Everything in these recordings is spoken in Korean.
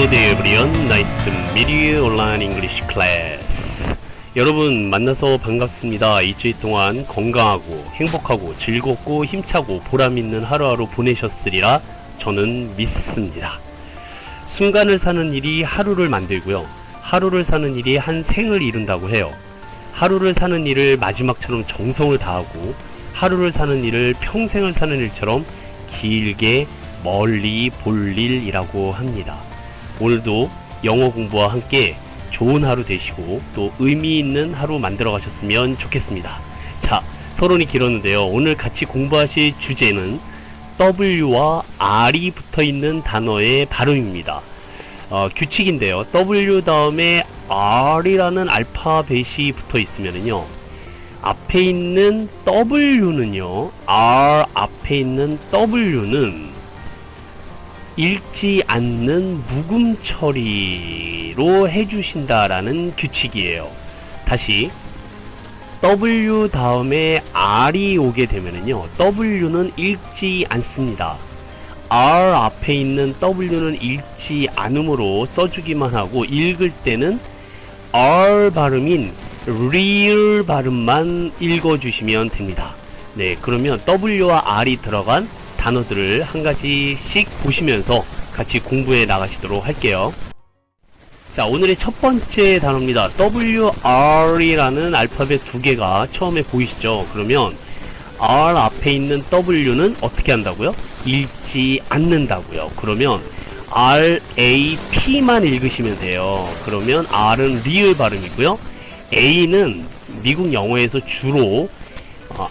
Hello there everyone, nice to meet you online English class. 여러분 만나서 반갑습니다. 일주일 동안 건강하고 행복하고 즐겁고 힘차고 보람있는 하루하루 보내셨으리라 저는 믿습니다. 순간을 사는 일이 하루를 만들고요, 하루를 사는 일이 한 생을 이룬다고 해요. 하루를 사는 일을 마지막처럼 정성을 다하고 하루를 사는 일을 평생을 사는 일처럼 길게 멀리 볼 일이라고 합니다. 오늘도 영어 공부와 함께 좋은 하루 되시고 또 의미 있는 하루 만들어 가셨으면 좋겠습니다. 자, 서론이 길었는데요. 오늘 같이 공부하실 주제는 W와 R이 붙어 있는 단어의 발음입니다. 규칙인데요. W 다음에 R이라는 알파벳이 붙어 있으면은요, 앞에 있는 W는요, R 앞에 있는 W는 읽지 않는 묵음 처리로 해주신다라는 규칙이에요. 다시 W 다음에 R이 오게 되면은요, W는 읽지 않습니다. R 앞에 있는 W는 읽지 않음으로 써주기만 하고, 읽을 때는 R 발음인 real 발음만 읽어주시면 됩니다. 네, 그러면 W와 R이 들어간 단어들을 한 가지씩 보시면서 같이 공부해 나가시도록 할게요. 자, 오늘의 첫 번째 단어입니다. WR이라는 알파벳 두 개가 처음에 보이시죠? 그러면 R 앞에 있는 W는 어떻게 한다고요? 읽지 않는다고요. 그러면 RAP만 읽으시면 돼요. 그러면 R은 리을 발음이고요, A는 미국 영어에서 주로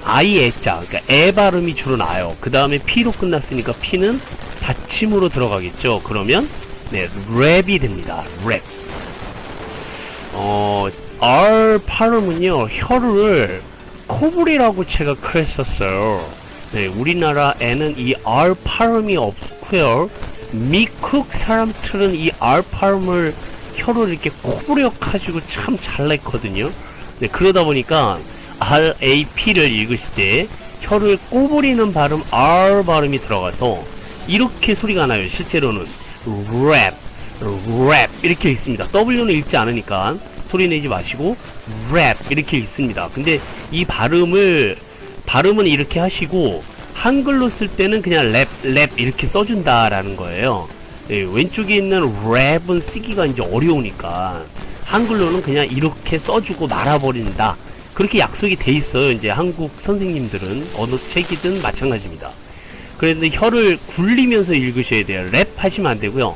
IE자, 그러니까 에 발음이 주로 나요. 그 다음에 P로 끝났으니까 P는 받침으로 들어가겠죠. 그러면 네, 랩이 됩니다. 랩. R 발음은요, 혀를 코불이라고 제가 그랬었어요. 네, 우리나라에는 이 R 발음이 없고요, 미국 사람들은 이 R 발음을 혀를 이렇게 코부려 가지고 참 잘 냈거든요. 네, 그러다 보니까 RAP를 읽으실 때 혀를 꼬부리는 발음 R 발음이 들어가서 이렇게 소리가 나요. 실제로는 랩, 랩 이렇게 읽습니다. W는 읽지 않으니까 소리 내지 마시고 랩 이렇게 읽습니다. 근데 이 발음은 이렇게 하시고 한글로 쓸 때는 그냥 랩 이렇게 써준다라는 거예요. 네, 왼쪽에 있는 랩은 쓰기가 이제 어려우니까 한글로는 그냥 이렇게 써주고 말아버린다, 그렇게 약속이 돼 있어요. 이제 한국 선생님들은 어느 책이든 마찬가지입니다. 그런데 혀를 굴리면서 읽으셔야 돼요. 랩 하시면 안 되고요,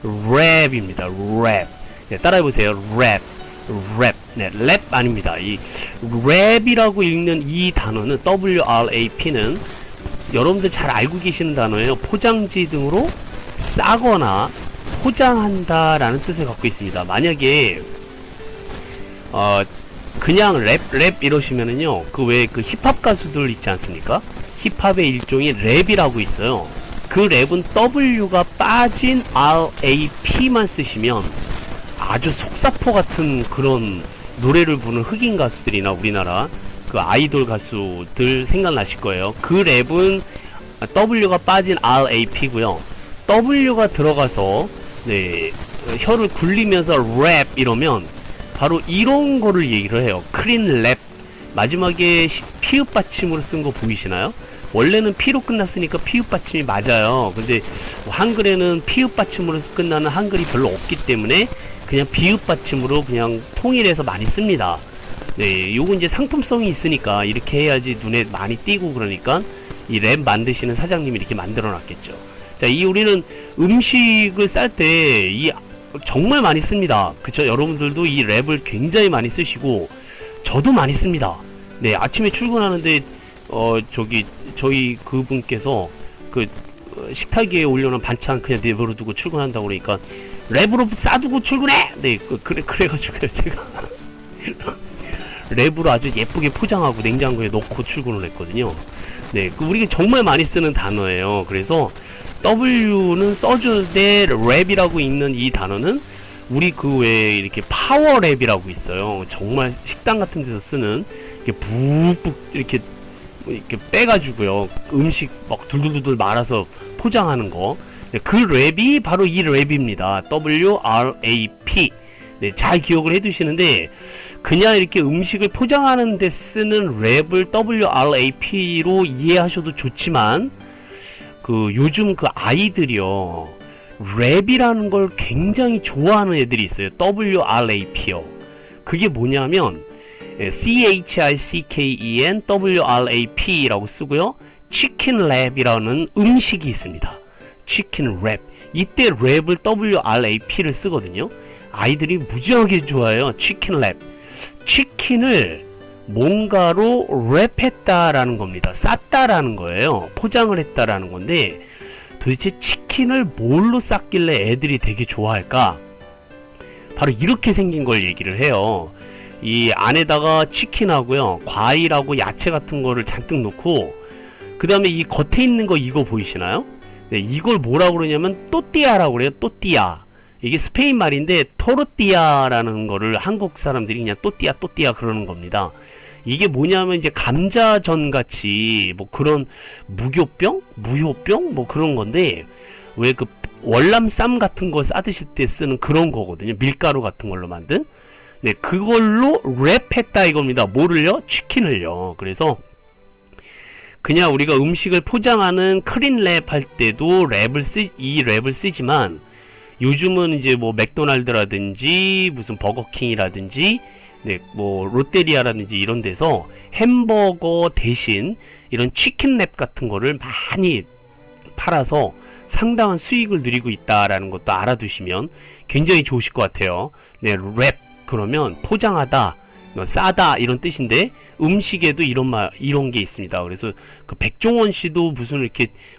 랩입니다. 랩. 네, 따라해보세요. 랩, 랩. 네, 랩 아닙니다. 이 랩이라고 읽는 이 단어는 WRAP는 여러분들 잘 알고 계시는 단어예요. 포장지 등으로 싸거나 포장한다 라는 뜻을 갖고 있습니다. 만약에 그냥 랩 이러시면은요, 그 외에 그 힙합 가수들 있지 않습니까? 힙합의 일종이 랩이라고 있어요. 그 랩은 W가 빠진 RAP만 쓰시면 아주 속사포 같은 그런 노래를 부르는 흑인 가수들이나 우리나라 그 아이돌 가수들 생각나실 거예요. 그 랩은 W가 빠진 RAP고요. W가 들어가서 네, 혀를 굴리면서 랩 이러면 바로 이런 거를 얘기를 해요. 클린 랩. 마지막에 피읍 받침으로 쓴 거 보이시나요? 원래는 P로 끝났으니까 피읍 받침이 맞아요. 근데 한글에는 피읍 받침으로 끝나는 한글이 별로 없기 때문에 그냥 비읍 받침으로 그냥 통일해서 많이 씁니다. 네, 요거 이제 상품성이 있으니까 이렇게 해야지 눈에 많이 띄고, 그러니까 이 랩 만드시는 사장님이 이렇게 만들어 놨겠죠. 자, 우리는 음식을 쌀 때 정말 많이 씁니다. 그쵸? 여러분들도 이 랩을 굉장히 많이 쓰시고 저도 많이 씁니다. 네, 아침에 출근하는데 저희 그분께서 그 식탁 위에 올려놓은 반찬 그냥 내버려 두고 출근한다고 그러니까 랩으로 싸두고 출근해! 네, 그래가지고요, 제가 랩으로 아주 예쁘게 포장하고 냉장고에 넣고 출근을 했거든요. 네, 우리가 정말 많이 쓰는 단어예요. 그래서 W는 써주되 랩이라고 읽는 이 단어는 우리 그 외에 이렇게 파워랩이라고 있어요. 정말 식당 같은 데서 쓰는 이렇게 푹푹 이렇게 빼가지고요, 음식 막 둘둘둘 말아서 포장하는 거, 네, 그 랩이 바로 이 랩입니다. WRAP. 네, 잘 기억을 해두시는데 그냥 이렇게 음식을 포장하는 데 쓰는 랩을 WRAP로 이해하셔도 좋지만 그 요즘 그 아이들이요 랩이라는 걸 굉장히 좋아하는 애들이 있어요. WRAP요. 그게 뭐냐면 CHICKEN WRAP라고 쓰고요. 치킨 랩이라는 음식이 있습니다. 치킨 랩. 이때 랩을 WRAP를 쓰거든요. 아이들이 무지하게 좋아해요. 치킨 랩. 치킨을 뭔가로 랩했다라는 겁니다. 쌌다라는 거예요. 포장을 했다라는 건데 도대체 치킨을 뭘로 쌌길래 애들이 되게 좋아할까? 바로 이렇게 생긴 걸 얘기를 해요. 이 안에다가 치킨하고요, 과일하고 야채 같은 거를 잔뜩 넣고 그 다음에 이 겉에 있는 거 이거 보이시나요? 네, 이걸 뭐라고 그러냐면 또띠아라고 그래요. 또띠아. 이게 스페인 말인데 토르띠아라는 거를 한국 사람들이 그냥 또띠아 그러는 겁니다. 이게 뭐냐면 이제 감자전 같이 뭐 그런 무효병 뭐 그런 건데 왜 그 월남쌈 같은 거 싸드실 때 쓰는 그런 거거든요. 밀가루 같은 걸로 만든. 네, 그걸로 랩했다 이겁니다. 뭐를요? 치킨을요. 그래서 그냥 우리가 음식을 포장하는 크린랩 할 때도 이 랩을 쓰지만 요즘은 이제 뭐 맥도날드라든지 무슨 버거킹이라든지 네, 뭐 롯데리아라든지 이런 데서 햄버거 대신 이런 치킨랩 같은 거를 많이 팔아서 상당한 수익을 누리고 있다라는 것도 알아두시면 굉장히 좋으실 것 같아요. 네, 랩 그러면 포장하다, 싸다 이런 뜻인데 음식에도 이런 게 있습니다. 그래서 그 백종원 씨도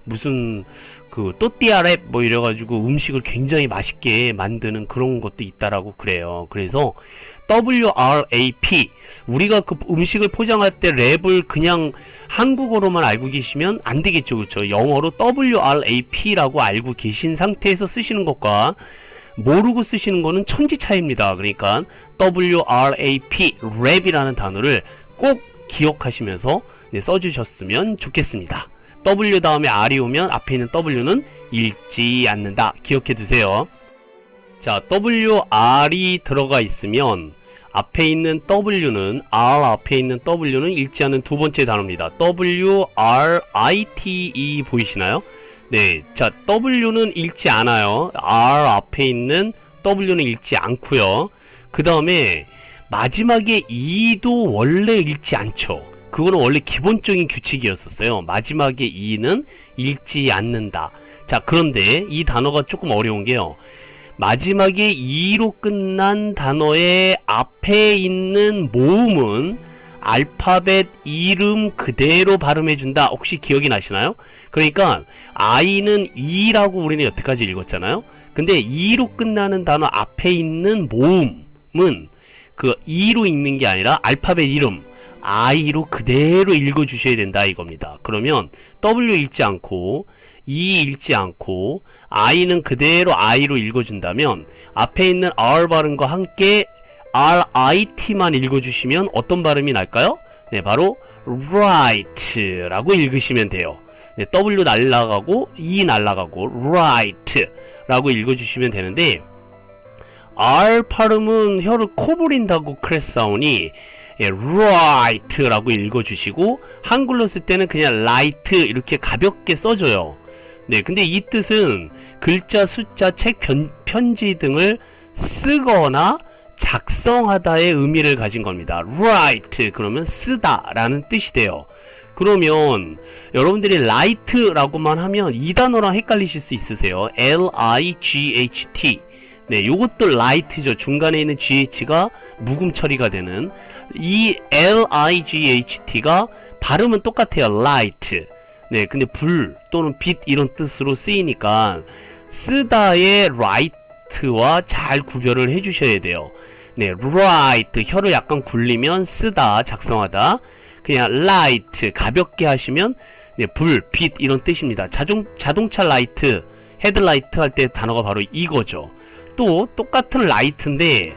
무슨 그 또띠아 랩 뭐 이래가지고 음식을 굉장히 맛있게 만드는 그런 것도 있다라고 그래요. 그래서 WRAP 우리가 그 음식을 포장할 때 랩을 그냥 한국어로만 알고 계시면 안 되겠죠. 그렇죠? 영어로 WRAP라고 알고 계신 상태에서 쓰시는 것과 모르고 쓰시는 거는 천지 차이입니다. 그러니까 WRAP 랩이라는 단어를 꼭 기억하시면서 써주셨으면 좋겠습니다. W 다음에 R이 오면 앞에 있는 W는 읽지 않는다. 기억해 두세요. 자, WR이 들어가 있으면 앞에 있는 W는 앞에 있는 W는 읽지 않는 두 번째 단어입니다. WRITE 보이시나요? 네, 자 W는 읽지 않아요. R 앞에 있는 W는 읽지 않고요. 그 다음에 마지막에 E도 원래 읽지 않죠. 그거는 원래 기본적인 규칙이었었어요. 마지막에 E는 읽지 않는다. 자, 그런데 이 단어가 조금 어려운 게요. 마지막에 E로 끝난 단어의 앞에 있는 모음은 알파벳 이름 그대로 발음해준다. 혹시 기억이 나시나요? 그러니까 I는 E라고 우리는 여태까지 읽었잖아요. 근데 E로 끝나는 단어 앞에 있는 모음은 그 E로 읽는 게 아니라 알파벳 이름 I로 그대로 읽어주셔야 된다 이겁니다. 그러면 W 읽지 않고 E 읽지 않고 I는 그대로 I로 읽어준다면 앞에 있는 R 발음과 함께 RIT만 읽어주시면 어떤 발음이 날까요? 네, 바로 right라고 읽으시면 돼요. 네, W 날라가고 E 날라가고 right라고 읽어주시면 되는데 R 발음은 혀를 코부린다고 크레사오니 right라고 읽어주시고 한글로 쓸 때는 그냥 light 이렇게 가볍게 써줘요. 네, 근데 이 뜻은 글자, 숫자, 책, 편지 등을 쓰거나 작성하다의 의미를 가진 겁니다. write 그러면 쓰다 라는 뜻이 돼요. 그러면 여러분들이 light라고만 하면 이 단어랑 헷갈리실 수 있으세요. L-I-G-H-T 네, 요것도 light죠. 중간에 있는 GH가 묵음 처리가 되는 이 L-I-G-H-T가 발음은 똑같아요. light 네, 근데 불 또는 빛 이런 뜻으로 쓰이니까 쓰다의 right와 잘 구별을 해주셔야 돼요. 네, write 혀를 약간 굴리면 쓰다, 작성하다. 그냥 light 가볍게 하시면 네, 불, 빛 이런 뜻입니다. 자동차 라이트, 헤드라이트 할 때 단어가 바로 이거죠. 또 똑같은 light인데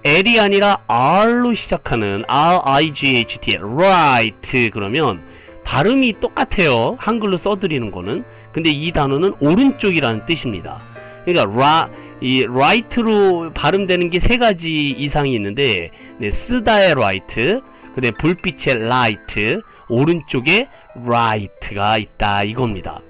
L이 아니라 R로 시작하는 R-I-G-H-T, right 그러면 발음이 똑같아요. 한글로 써드리는 거는. 근데 이 단어는 오른쪽이라는 뜻입니다. 그러니까 이 right로 발음되는 게 세 가지 이상이 있는데, 네, 쓰다의 right, 그다음에 불빛의 light, 오른쪽에 right가 있다 이겁니다.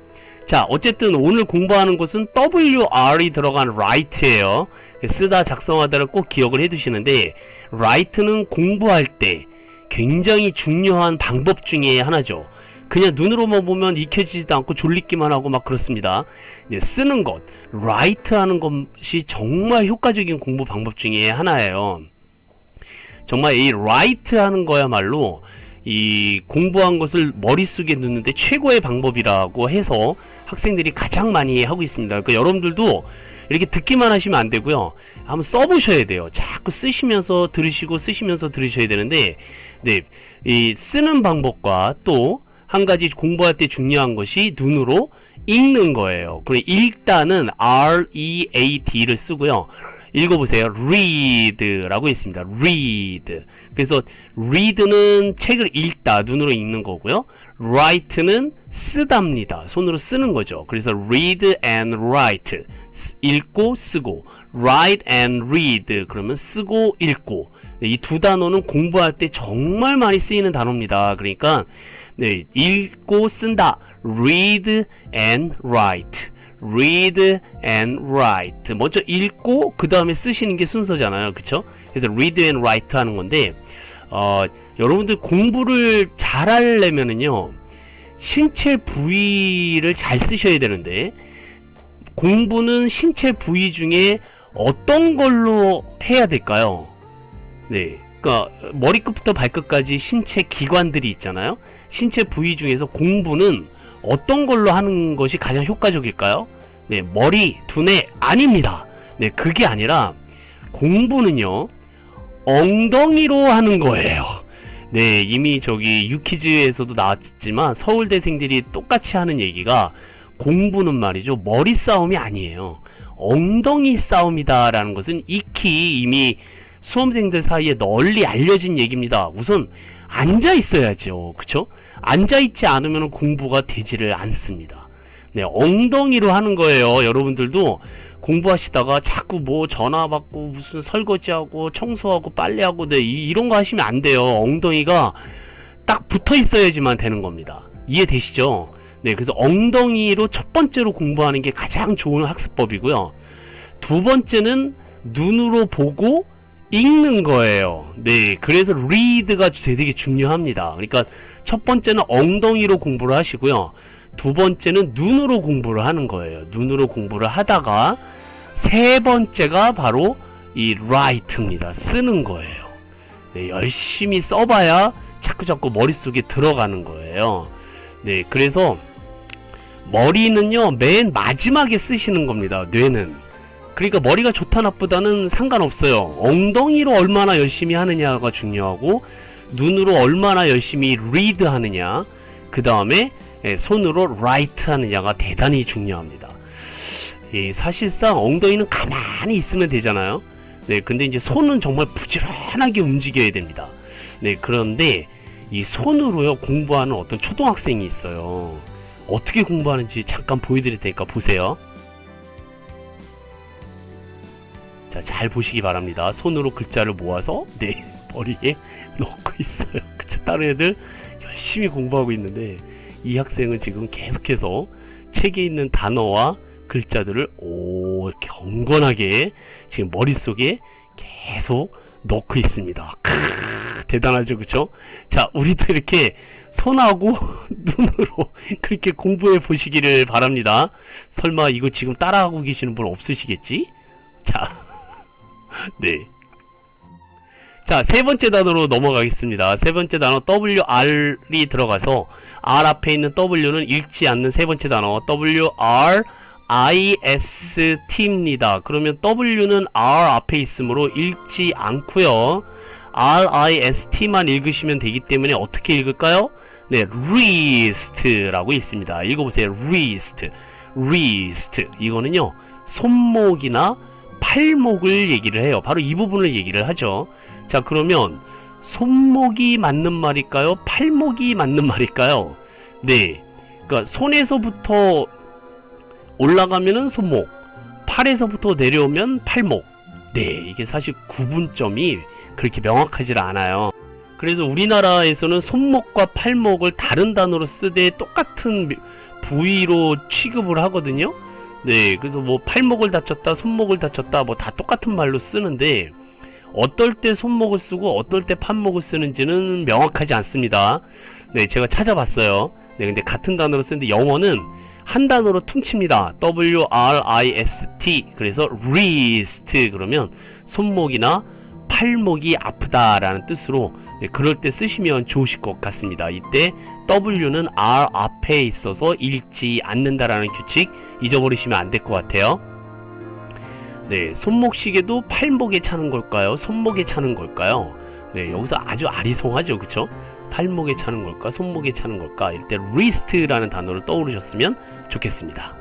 자, 어쨌든 오늘 공부하는 것은 WR이 들어간 right예요. 쓰다, 작성하다를 꼭 기억을 해두시는데, right는 공부할 때 굉장히 중요한 방법 중에 하나죠. 그냥 눈으로만 보면 익혀지지도 않고 졸리기만 하고 막 그렇습니다. 네, 쓰는 것, write 하는 것이 정말 효과적인 공부 방법 중에 하나예요. 정말 이 write 하는 거야말로 이 공부한 것을 머릿속에 넣는데 최고의 방법이라고 해서 학생들이 가장 많이 하고 있습니다. 그러니까 여러분들도 이렇게 듣기만 하시면 안 되고요. 한번 써보셔야 돼요. 자꾸 쓰시면서 들으시고 쓰시면서 들으셔야 되는데, 네, 이 쓰는 방법과 또 한 가지 공부할 때 중요한 것이 눈으로 읽는 거예요. 그럼 읽다는 R-E-A-D를 쓰고요. 읽어보세요. read라고 있습니다. read. 그래서 read는 책을 읽다, 눈으로 읽는 거고요. write는 쓰답니다. 손으로 쓰는 거죠. 그래서 read and write, 읽고 쓰고, write and read, 그러면 쓰고 읽고. 이 두 단어는 공부할 때 정말 많이 쓰이는 단어입니다. 그러니까 네, 읽고 쓴다. read and write. read and write. 먼저 읽고 그 다음에 쓰시는 게 순서잖아요. 그쵸? 그래서 read and write 하는 건데, 여러분들 공부를 잘 하려면은요, 신체 부위를 잘 쓰셔야 되는데, 공부는 신체 부위 중에 어떤 걸로 해야 될까요? 네, 그러니까 머리끝부터 발끝까지 신체 기관들이 있잖아요. 신체 부위 중에서 공부는 어떤 걸로 하는 것이 가장 효과적일까요? 네, 머리, 두뇌 아닙니다. 네, 그게 아니라 공부는요, 엉덩이로 하는 거예요. 네, 이미 저기 유퀴즈에서도 나왔지만 서울대생들이 똑같이 하는 얘기가, 공부는 말이죠, 머리 싸움이 아니에요. 엉덩이 싸움이다 라는 것은 익히 이미 수험생들 사이에 널리 알려진 얘기입니다. 우선 앉아 있어야죠. 그쵸? 앉아 있지 않으면 공부가 되지를 않습니다. 네, 엉덩이로 하는 거예요. 여러분들도 공부하시다가 자꾸 뭐 전화 받고 무슨 설거지하고 청소하고 빨래하고, 네, 이런 거 하시면 안 돼요. 엉덩이가 딱 붙어 있어야지만 되는 겁니다. 이해되시죠? 네, 그래서 엉덩이로 첫 번째로 공부하는 게 가장 좋은 학습법이고요. 두 번째는 눈으로 보고 읽는 거예요. 네, 그래서 read가 되게 중요합니다. 그러니까 첫 번째는 엉덩이로 공부를 하시고요. 두 번째는 눈으로 공부를 하는 거예요. 눈으로 공부를 하다가 세 번째가 바로 이 write입니다. 쓰는 거예요. 네, 열심히 써봐야 자꾸자꾸 머릿속에 들어가는 거예요. 네, 그래서 머리는요, 맨 마지막에 쓰시는 겁니다. 뇌는. 그러니까 머리가 좋다 나쁘다는 상관없어요. 엉덩이로 얼마나 열심히 하느냐가 중요하고, 눈으로 얼마나 열심히 read 하느냐, 그 다음에 손으로 write 하느냐가 대단히 중요합니다. 사실상 엉덩이는 가만히 있으면 되잖아요. 네, 근데 이제 손은 정말 부지런하게 움직여야 됩니다. 네, 그런데 이 손으로요 공부하는 어떤 초등학생이 있어요. 어떻게 공부하는지 잠깐 보여드릴 테니까 보세요. 자, 잘 보시기 바랍니다. 손으로 글자를 모아서 네, 머리에 넣고 있어요. 그쵸? 다른 애들 열심히 공부하고 있는데, 이 학생은 지금 계속해서 책에 있는 단어와 글자들을 경건하게 지금 머릿속에 계속 넣고 있습니다. 대단하죠, 그쵸? 자, 우리도 이렇게 손하고 눈으로 그렇게 공부해 보시기를 바랍니다. 설마 이거 지금 따라하고 계시는 분 없으시겠지? 자, 네. 자, 세 번째 단어로 넘어가겠습니다. 세 번째 단어 WR이 들어가서, R 앞에 있는 W는 읽지 않는 세 번째 단어 WRIST입니다. 그러면 W는 R 앞에 있으므로 읽지 않고요. RIST만 읽으시면 되기 때문에 어떻게 읽을까요? 네, wrist라고 있습니다. 읽어보세요. wrist. wrist. 이거는요, 손목이나 팔목을 얘기를 해요. 바로 이 부분을 얘기를 하죠. 자, 그러면 손목이 맞는 말일까요? 팔목이 맞는 말일까요? 네, 그러니까 손에서부터 올라가면은 손목, 팔에서부터 내려오면 팔목. 네, 이게 사실 구분점이 그렇게 명확하지 않아요. 그래서 우리나라에서는 손목과 팔목을 다른 단어로 쓰되 똑같은 부위로 취급을 하거든요. 네, 그래서 뭐 팔목을 다쳤다, 손목을 다쳤다, 뭐 다 똑같은 말로 쓰는데 어떨 때 손목을 쓰고 어떨 때 팔목을 쓰는지는 명확하지 않습니다. 네, 제가 찾아봤어요. 네, 근데 같은 단어로 쓰는데 영어는 한 단어로 퉁칩니다. W-R-I-S-T. 그래서 wrist 그러면 손목이나 팔목이 아프다라는 뜻으로, 네, 그럴 때 쓰시면 좋으실 것 같습니다. 이때 W는 R 앞에 있어서 읽지 않는다라는 규칙 잊어버리시면 안 될 것 같아요. 네, 손목시계도 팔목에 차는 걸까요? 손목에 차는 걸까요? 네, 여기서 아주 아리송하죠, 그쵸? 팔목에 차는 걸까? 손목에 차는 걸까? 이때 wrist라는 단어를 떠오르셨으면 좋겠습니다.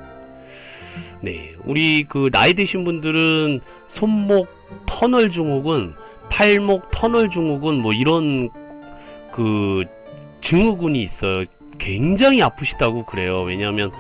네, 우리 그 나이 드신 분들은 손목 터널 증후군, 팔목 터널 증후군 뭐 이런 그 증후군이 있어요. 굉장히 아프시다고 그래요. 왜냐하면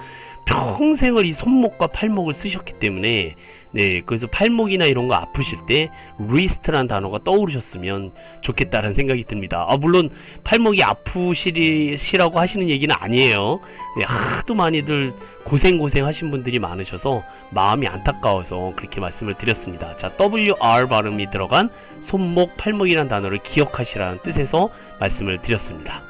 평생을 이 손목과 팔목을 쓰셨기 때문에. 네, 그래서 팔목이나 이런 거 아프실 때 wrist라는 단어가 떠오르셨으면 좋겠다는 생각이 듭니다. 물론 팔목이 아프시라고 하시는 얘기는 아니에요. 네, 하도 많이들 고생 하신 분들이 많으셔서 마음이 안타까워서 그렇게 말씀을 드렸습니다. 자, WR 발음이 들어간 손목, 팔목이라는 단어를 기억하시라는 뜻에서 말씀을 드렸습니다.